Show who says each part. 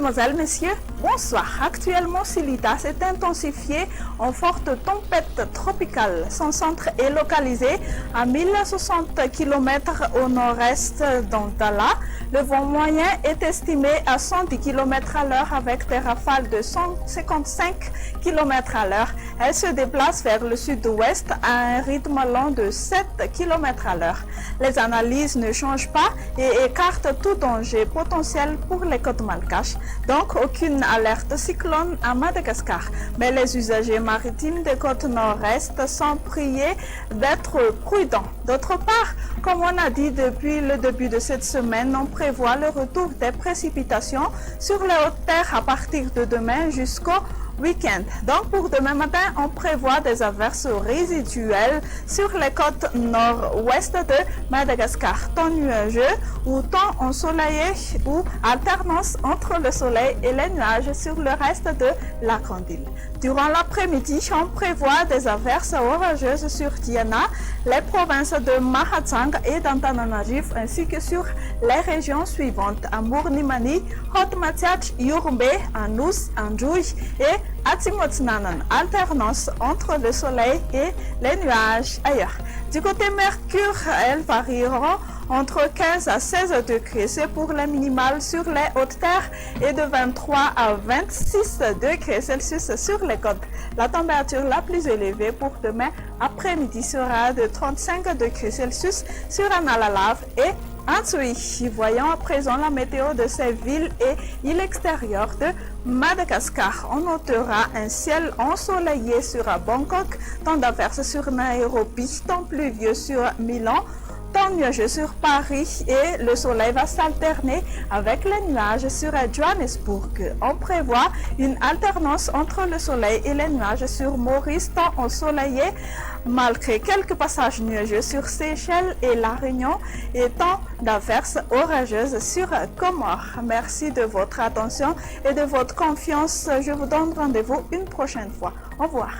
Speaker 1: Mesdemoiselles, Messieurs, bonsoir. Actuellement, Silita s'est intensifiée en forte tempête tropicale. Son centre est localisé à 1060 km au nord-est d'Antala. Le vent moyen est estimé à 110 km à l'heure avec des rafales de 155 km à l'heure. Elle se déplace vers le sud-ouest à un rythme lent de 7 km à l'heure. Les analyses ne changent pas et écartent tout danger potentiel pour les côtes malgaches. Donc, aucune alerte cyclone à Madagascar. Mais les usagers maritimes des côtes nord-est sont priés d'être prudents. D'autre part, comme on a dit depuis le début de cette semaine, on prévoit le retour des précipitations sur les hautes terres à partir de demain jusqu'au week-end. Donc pour demain matin, on prévoit des averses résiduelles sur les côtes nord-ouest de Madagascar, temps nuageux ou temps ensoleillé ou alternance entre le soleil et les nuages sur le reste de la grande île. Durant l'après-midi, on prévoit des averses orageuses sur Diana, les provinces de Mahatsang et d'Antananarivo ainsi que sur les régions suivantes: Amur-Nimani, Hotmatiach, Yurumbe, Anous, Anjouy et Atimotsnanan, alternance entre le soleil et les nuages ailleurs. Du côté Mercure, elles varieront entre 15 à 16 degrés, c'est pour les minimales sur les hautes terres, et de 23 à 26 degrés Celsius sur les côtes. La température la plus élevée pour demain après-midi sera de 35 degrés Celsius sur Analalave et Antsui. Voyons à présent la météo de ces villes et îles extérieures de Madagascar. On notera un ciel ensoleillé sur Bangkok, temps d'averses sur Nairobi, temps pluvieux sur Milan, temps nuageux sur Paris et le soleil va s'alterner avec les nuages sur Johannesburg. On prévoit une alternance entre le soleil et les nuages sur Maurice, temps ensoleillé malgré quelques passages nuageux sur Seychelles et La Réunion et temps d'averses orageuses sur Comores. Merci de votre attention et de votre confiance. Je vous donne rendez-vous une prochaine fois. Au revoir.